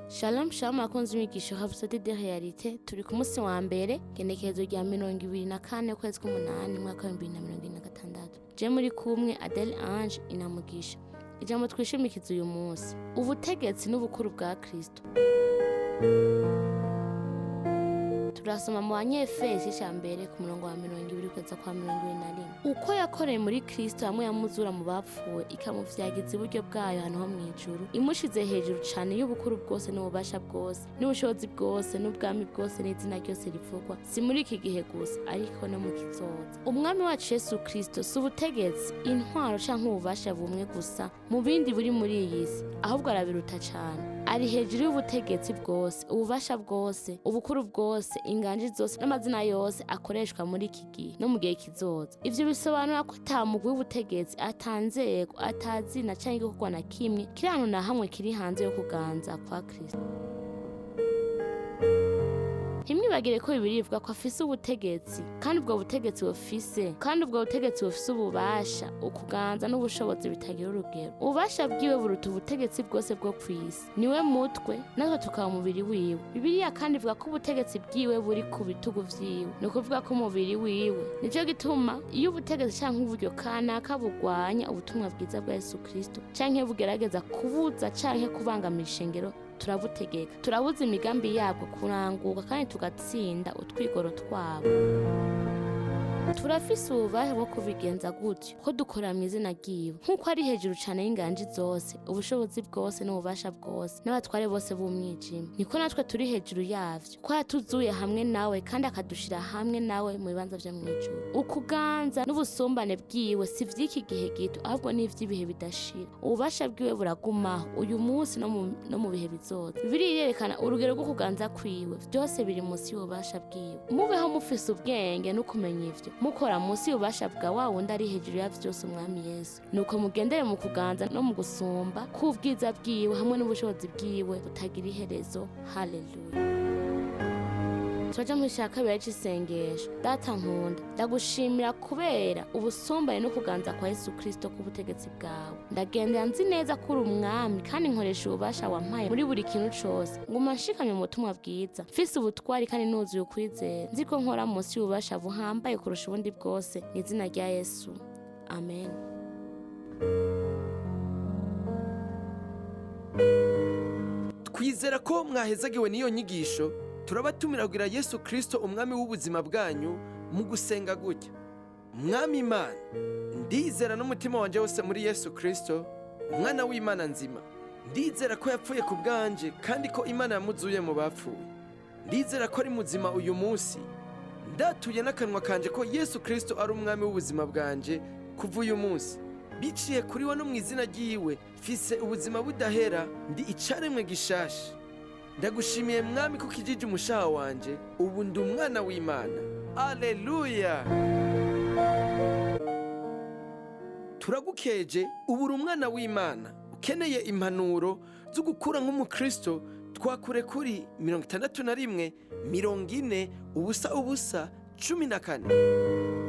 Shalom shalom abakunzi b'imigisho Rhapsodie de réalites turi ku munsi wa mbere igenekerezo rya 24 ukwezi k'umunani mwaka wa 2026. Je muri kumwe Adele Ange inamugisha. Ijambo twishimikiza uyu munsi ubutegetsi n'ubukuru bwa Kristo. Turasoma mu Banyefesi ca mbere ku murongo wa 20 kugeza kwa 21. Uko yakoreye muri Kristo hamwe yamuzura mu bapfuwe ikamuvyagiza iburyo bwayo hano ho mwijuru imushize hejuru cane y'ubukuru bwose n'ububasha bwose n'ubushobozi bwose n'ubwami bwose n'izina ryose rivugwa si muri iki gihe gusa ariko no mu kizoza. Umwami wacu Yesu Kristo si ubutegetsi intwaro canke ububasha bumwe gusa mu bindi buri muri iyi si ahubwo arabiruta cane. Ari hejuru y'ubutegetsi bwose ububasha bwose ubukuru bwose inganji zose n'amazina yose akoreshwa muri iki gihe no mu gihe kizoza. Ivyo bisobanura ko atamugwi w'ubutegetsi atanzego atazina canke igikorwa na kimwe kiri hano na hamwe kiri hanze yo kuganza kwa Kristo. Ntimwibagire ko Bibiliya ivuga ko afise ubutegetsi kandi ubwo butegetsi bufise ububasha ukuganza n'ubushobozi bitagira urugero. Ububasha bwiwe buruta ubutegetsi bwose bwo kw'isi. Niwe mutwe natwe tukaba umubiri wiwe. Bibiliya kandi ivuga ko ubutegetsi bwiwe buri ku bitugu vyiwe. Ni ukuvuga ko umubiri wiwe. Nico gituma iyo ubutegetsi canke uburyo kanaka bugwanya ubutumwa bwiza bwa Yesu Kristo canke bugerageza kubuza canke kubangamira ishengero turabutegeka. Turabuza imigambi yabwo kuranguka kandi tugatsinda utwigoro twabo. Turafise ububasha bwo kubigenza gutyo ko dukora mu izina ryiwe nk'uko ari hejuru cane y'inganji zose ubushobozi bwose n'ububasha bwose n'abatware bose b'umwijima niko natwe turi hejuru yavyo ko yatuzuye hamwe nawe kandi akadushira hamwe nawe mu bibanza vyo mwijuru. Ukuganza n'ubusumbane bwiwe si vy'iki gihe gito ahubwo n'ivy'ibihe bidashira. Ububasha bwiwe buragumaho uyu munsi no mu bihe bizoza. Bibiliya irerekana urugero rwo kuganza kwiwe vyose biri munsi y'ububasha bwiwe. Mubeho mufise ubwenge no kumenya ivyo mukora munsi y'ububasha bwa wa wundi ari hejuru ya vyose umwami Yesu. Nuko mugendere mu kuganza no mu gusumba k'ubwiza bwiwe hamwe n'ubushobozi bwiwe butagira iherezo. Haleluya. Turaja mu cya kabiri c'isengesho. Data nkunda ndagushimira kubera ubusumbane no kuganza kwa Yesu Kristo k'ubutegetsi bwawe. Ndagendera nzi neza ko uri umwami kandi nkoresha ububasha wampaye muri buri kintu cose nguma nshikanye mu butumwa bwiza mfise ubutwari kandi nuzuye ukwizera nzi ko nkora munsi y'ububasha buhambaye kurusha ubundi bwose mu izina rya Yesu amen. Twizera ko mwahezagiwe n'iyo nyigisho. Turabatumira kugira Yesu Kristo umwami w'ubuzima bwanyu mu gusenga gutya. Mwami Imana, ndizera n'umutima wanje wose muri Yesu Kristo, umwana w'Imana nzima. Ndizera ko yapfuye ku bwanje kandi ko Imana yamuzuye mu bapfuye. Ndizera ko ari muzima uyu munsi. Ndatuye n'akanwa kanje ko Yesu Kristo ari umwami w'ubuzima bwanje kuva uyu munsi. Biciye kuri we no mu izina ryiwe, mfise ubuzima budahera, ndi icaremwe gishasha. Ndagushimiye mwami ko kijije umushaha wanje ubu ndi umwana w'Imana. Aleluya. Turagukeje ubu uri umwana w'Imana ukeneye impanuro zo gukura nk'umukristo. Twakure kuri 61 40 ubusa 14.